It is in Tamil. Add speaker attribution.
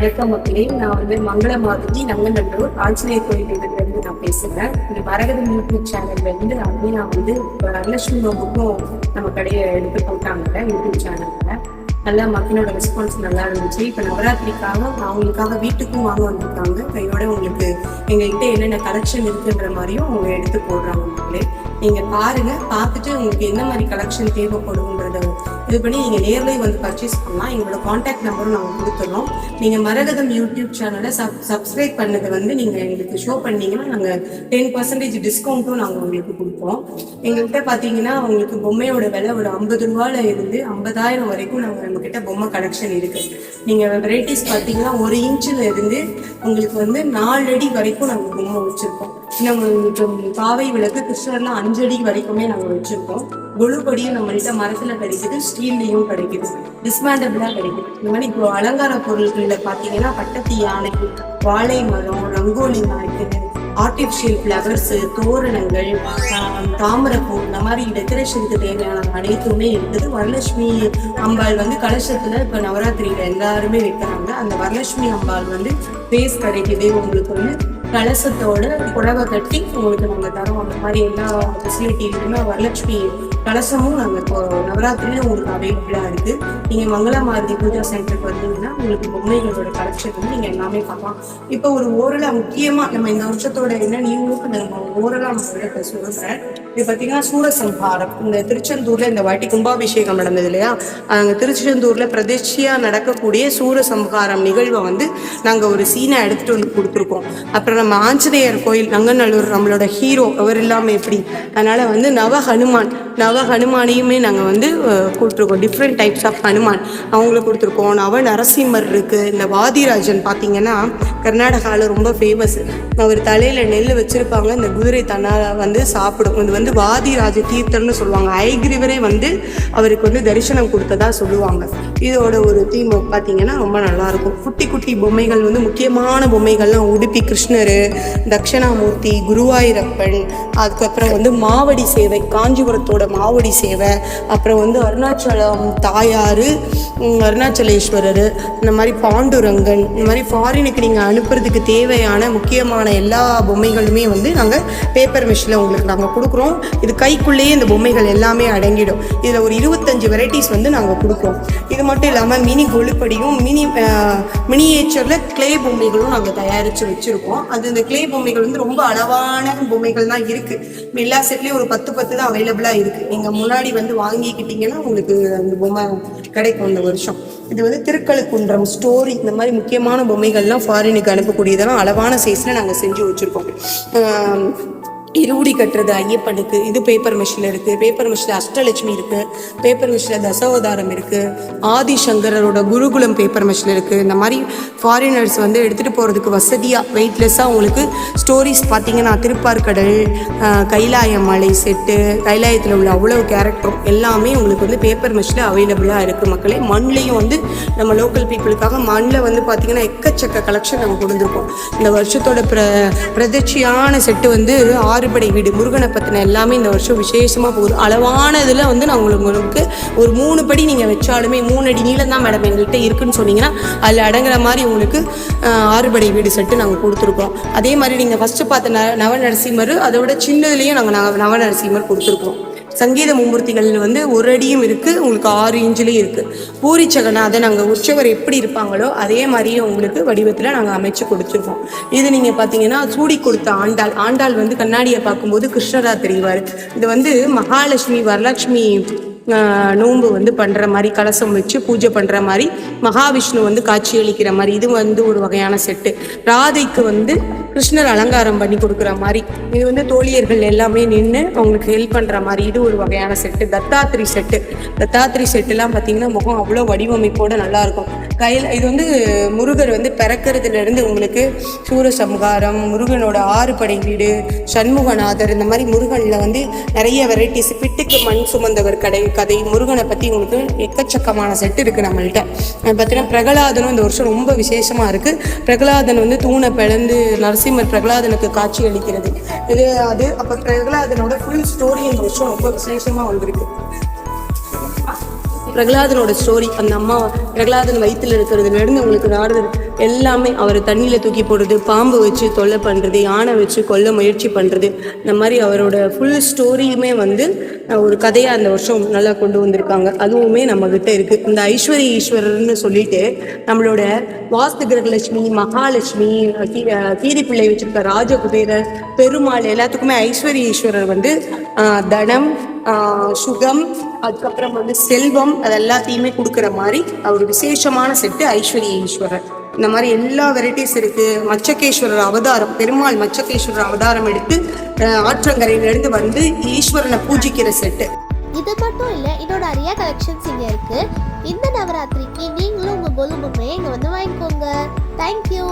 Speaker 1: வணக்கம் மக்களே. நான் மங்கள மாதிரி நங்கநல்லூர் ஆஞ்சநேயர் கோயிலிருந்து நான் பேசுகிறேன். இந்த மரகதம் யூடியூப் சேனல்ல நான் வரலட்சுமி நோம்புக்கும் நம்ம கடையை எடுத்து போட்டாங்க யூடியூப் சேனல்ல. நல்லா மக்களோட ரெஸ்பான்ஸ் நல்லா இருந்துச்சு. இப்போ நவராத்திரிக்காக அவங்களுக்காக வீட்டுக்கும் வாங்க வந்திருக்காங்க. கையோட உங்களுக்கு எங்ககிட்ட என்னென்ன கலெக்ஷன் இருக்குன்ற மாதிரியும் அவங்க எடுத்து போடுறாங்க. மக்களே நீங்க பாருங்க, பார்த்துட்டு உங்களுக்கு என்ன மாதிரி கலெக்ஷன் தேவைப்படும்ன்றத இது பண்ணி நீங்க நேர்லயே பர்ச்சேஸ் பண்ணலாம். எங்களோட கான்டாக்ட் நம்பரும் நாங்கள் கொடுத்துறோம். நீங்க மரகதம் யூடியூப் சேனலை சப்ஸ்கிரைப் பண்ணது நீங்க எங்களுக்கு ஷோ பண்ணீங்கன்னா நாங்கள் 10% டிஸ்கவுண்ட்டும் நாங்கள் உங்களுக்கு கொடுப்போம். எங்கள்கிட்ட பார்த்தீங்கன்னா உங்களுக்கு பொம்மையோட விலை ஒரு 50 ரூபாயில இருந்து 50,000 வரைக்கும் நாங்கள் நம்ம கிட்ட பொம்மை கலெக்ஷன் இருக்கு. நீங்க வெரைட்டிஸ் பார்த்தீங்கன்னா 1 இன்ச்சில் இருந்து உங்களுக்கு 4 அடி வரைக்கும் நாங்கள் பொம்மை வச்சிருக்கோம். நம்ம பாவை விளக்கு கிருஷ்ணர்லாம் 5 அடி வரைக்குமே நாங்கள் வச்சிருக்கோம். கொலுப்படியும் நம்மள்கிட்ட மரத்துல கிடைக்குது, ஸ்டீல்லையும் கிடைக்குது, டிஸ்மேண்டபிளா கிடைக்குது. இந்த மாதிரி இப்போ அலங்கார பொருட்கள்ல பாத்தீங்கன்னா பட்டத்து யானை, வாழை மரம், ரங்கோலி நாய்க்கு, ஆர்டிபிஷியல் ஃபிளவர்ஸ், தோரணங்கள், தாமரைப்பூ, இந்த மாதிரி டெக்கரேஷனுக்கு தேவையான அனைத்துமே இருக்குது. வரலட்சுமி அம்பாள் கலசத்துல இப்ப நவராத்திரியில எல்லாருமே வைக்கிறாங்க. அந்த வரலட்சுமி அம்பாள் பேஸ் கிடைக்குது. உங்களுக்கு கலசத்தோட புடவை கட்டி உங்களுக்கு நாங்கள் தரோம். அந்த மாதிரி எல்லா ஃபெசிலிட்டிஸுமே வரலட்சுமி கலசமும் நாங்கள் இப்போ நவராத்திரியில உங்களுக்கு அவைலபிளா இருக்கு. நீங்க மங்களமாரதி பூஜா சென்டருக்கு வந்தீங்கன்னா உங்களுக்கு பொம்மைகளோட கலெக்ஷன் நீங்க எல்லாமே பார்க்கலாம். இப்போ ஒரு ஓரளவு முக்கியமா நம்ம இந்த வருஷத்தோட என்ன நியூக்கு நம்ம ஓரளவு நம்ம சொல்றேன். இது பார்த்தீங்கன்னா சூரசம்ஹாரம். இந்த திருச்செந்தூர்ல இந்த வாட்டி கும்பாபிஷேகம் நடந்தது இல்லையா, அங்கே திருச்செந்தூர்ல பிரதிஷ்டையா நடக்கக்கூடிய சூரசம்ஹாரம் நிகழ்வை நாங்கள் ஒரு சீனை எடுத்துட்டு கொடுத்துருக்கோம். அப்புறம் நம்ம ஆஞ்சநேயர் கோயில் நங்கநல்லூர் நம்மளோட ஹீரோ அவர் இல்லாமல் எப்படி, அதனால நவ ஹனுமானையுமே நாங்கள் கொடுத்துருக்கோம். டிஃப்ரெண்ட் டைப்ஸ் ஆஃப் ஹனுமான் அவங்களுக்கு கொடுத்துருக்கோம். நவ நரசிம்மர் இருக்கு. இந்த வாதிராஜன் பார்த்தீங்கன்னா கர்நாடகாவில் ரொம்ப ஃபேமஸ். அவர் தலையில நெல் வச்சிருப்பாங்க. இந்த குதிரை தன்னால் சாப்பிடும். இது வாதிராஜ தீர்த்தம்னு சொல்லுவாங்க. ஐகிரிவரே அவருக்கு தரிசனம் கொடுத்ததா சொல்லுவாங்க. இதோட ஒரு தீம் பார்த்தீங்கன்னா ரொம்ப நல்லா இருக்கும். குட்டி குட்டி பொம்மைகள் முக்கியமான பொம்மைகள்லாம் உடுப்பி கிருஷ்ணர், தட்சிணாமூர்த்தி, குருவாயூரப்பன், அதுக்கப்புறம் மாவடி சேவை, காஞ்சிபுரத்தோட மாவடி சேவை, அப்புறம் அருணாச்சலம் தாயார், அருணாச்சலேஸ்வரர், இந்த மாதிரி பாண்டுரங்கன், இந்த மாதிரி ஃபாரினுக்கு நீங்கள் அனுப்புறதுக்கு தேவையான முக்கியமான எல்லா பொம்மைகளுமே நாங்கள் பேப்பர் மிஷினில் உங்களுக்கு நாங்கள் கொடுக்குறோம். இது கைக்குள்ளேயே இந்த பொம்மைகள் எல்லாமே அடங்கிடும். இதில் ஒரு 25 வெரைட்டிஸ் நாங்கள் கொடுக்குறோம். இது மட்டும் இல்லாமல் மினி கொலுப்படியும் மினியேச்சரில் கிளே பொம்மைகளும் நாங்கள் தயாரித்து வச்சுருக்கோம். இந்த கிளே பொம்மைகள் ரொம்ப அளவான பொம்மைகள் தான் இருக்குது. எல்லா செட்லேயும் ஒரு 10 தான் அவைலபிளாக இருக்குது. நீங்கள் முன்னாடி வாங்கிக்கிட்டீங்கன்னா உங்களுக்கு அந்த பொம்மை கிடைக்கும் இந்த வருஷம். இது திருக்கழுக்குன்றம் ஸ்டோரி, இந்த மாதிரி முக்கியமான பொம்மைகள்லாம் ஃபாரினுக்கு அனுப்பக்கூடியதெல்லாம் அளவான சைஸில் நாங்கள் செஞ்சு வச்சுருக்கோம். இருமுடி கட்டுறது ஐயப்பனுக்கு இது பேப்பர் மிஷினில் இருக்குது. பேப்பர் மிஷினில் அஷ்டலட்சுமி இருக்குது. பேப்பர் மிஷினில் தசாவதாரம் இருக்குது. ஆதிசங்கரோட குருகுலம் பேப்பர் மிஷினில் இருக்குது. இந்த மாதிரி ஃபாரினர்ஸ் எடுத்துகிட்டு போகிறதுக்கு வசதியாக வெயிட்லெஸ்ஸாக உங்களுக்கு ஸ்டோரிஸ் பார்த்தீங்கன்னா திருப்பார்கடல், கைலாய மலை செட்டு, கைலாயத்தில் உள்ள அவ்வளவு கேரக்டரும் எல்லாமே உங்களுக்கு பேப்பர் மிஷினில் அவைலபிளாக இருக்குது. மக்களே மண்லேயும் நம்ம லோக்கல் பீப்புளுக்காக மண்ணில் பார்த்தீங்கன்னா எக்கச்சக்க கலெக்ஷன் நம்ம கொடுத்துருக்கோம். இந்த வருஷத்தோட பிரதிஷ்டையான செட்டு ஆறுபடை வீடு முருகனை பற்றின எல்லாமே இந்த வருஷம் விசேஷமாக போகுது. அளவான இதில் நான் உங்களுக்கு ஒரு 3 படி நீங்கள் வச்சாலுமே 3 அடி நீளம் தான் மேடம் எங்கள்கிட்ட இருக்குன்னு சொன்னீங்கன்னா அதில் அடங்குற மாதிரி உங்களுக்கு ஆறுபடை வீடு செட்டு நாங்கள் கொடுத்துருக்கோம். அதே மாதிரி நீங்கள் ஃபஸ்ட்டு பார்த்த நவநரசிம்மர் அதோட சின்னதுலேயும் நாங்கள் நவநரசிம்மர் கொடுத்துருக்கோம். சங்கீத மும்மூர்த்திகள் 1 அடியும் இருக்குது, உங்களுக்கு 6 இன்ச்சிலையும் இருக்குது. பூரி ஜெகநாதை நாங்கள் உற்சவர் எப்படி இருப்பாங்களோ அதே மாதிரியே உங்களுக்கு வடிவத்தில் நாங்கள் அமைச்சு கொடுத்துருக்கோம். இது நீங்கள் பார்த்தீங்கன்னா சூடி கொடுத்த ஆண்டாள் கண்ணாடியை பார்க்கும்போது கிருஷ்ணரா தெரிவார். இது மகாலட்சுமி வரலட்சுமி நோன்பு பண்ணுற மாதிரி கலசம் வச்சு பூஜை பண்ணுற மாதிரி, மகாவிஷ்ணு காட்சி அளிக்கிற மாதிரி இது ஒரு வகையான செட்டு. ராதைக்கு கிருஷ்ணர் அலங்காரம் பண்ணி கொடுக்குற மாதிரி இது தோழியர்கள் எல்லாமே நின்று அவங்களுக்கு ஹெல்ப் பண்ணுற மாதிரி இது ஒரு வகையான செட்டு. தத்தாத்திரி செட்டுலாம் பார்த்தீங்கன்னா முகம் அவ்வளோ வடிவமைப்போடு நல்லாயிருக்கும். கையில் இது முருகர் பிறக்கிறதுலேருந்து உங்களுக்கு சூரசம்ஹாரம், முருகனோட 6 படை வீடு, சண்முகநாதர், இந்த மாதிரி முருகனில் நிறைய வெரைட்டிஸ், பிட்டுக்கு மண் சுமந்தவர் கதை, முருகனை பற்றி உங்களுக்கு எக்கச்சக்கமான செட்டு இருக்குது நம்மள்கிட்ட. பார்த்தீங்கன்னா பிரகலாதனும் இந்த வருஷம் ரொம்ப விசேஷமாக இருக்குது. பிரகலாதன் தூணை பிளந்து நரசிம்மர் பிரகலாதனுக்கு காட்சி அளிக்கிறது இது அது. அப்போ பிரகலாதனோட ஃபுல் ஸ்டோரி இந்த வருஷம் ரொம்ப விசேஷமாக வந்திருக்கு. பிரகலாதனோட ஸ்டோரி, அந்த அம்மா பிரகலாதன் வயிற்றுல இருக்கிறதுலேருந்து உங்களுக்கு நாரதர் எல்லாமே அவரை தண்ணியில் தூக்கி போடுறது, பாம்பு வச்சு தொல்லை பண்ணுறது, யானை வச்சு கொல்ல முயற்சி பண்ணுறது, இந்த மாதிரி அவரோட ஃபுல் ஸ்டோரியுமே வந்து ஒரு கதையாக அந்த வருஷம் நல்லா கொண்டு வந்திருக்காங்க. அதுவுமே நம்மகிட்ட இருக்குது. இந்த ஐஸ்வர்ய ஈஸ்வரர்னு சொல்லிட்டு நம்மளோட வாஸ்து கிரகலட்சுமி, மகாலட்சுமி, கீரி பிள்ளை வச்சிருக்க ராஜகுபேரர், பெருமாள் எல்லாத்துக்குமே ஐஸ்வர்ய ஈஸ்வரர் வந்து தனம், சுகம், அதுக்கப்புறம் வந்து செல்வம், அது எல்லாத்தையுமே கொடுக்குற மாதிரி ஒரு விசேஷமான செட்டு ஐஸ்வர்ய ஈஸ்வரர். இந்த மாதிரி எல்லா வெரைட்டிஸ் இருக்கு. மச்சகேஸ்வரர் அவதாரம், பெருமாள் மச்சகேஸ்வரர் அவதாரம் எடுத்து ஆற்றங்கரையிலிருந்து வந்து ஈஸ்வரனை பூஜிக்கிற செட்டு.
Speaker 2: இது மட்டும் இல்லை, இன்னும் நிறைய கலெக்ஷன்ஸ் இங்கே இருக்கு. இந்த நவராத்திரிக்கு நீங்களும் உங்கள் கோலு பொம்மையை இங்கே வந்து வாங்கிக்கோங்க. தேங்க்யூ.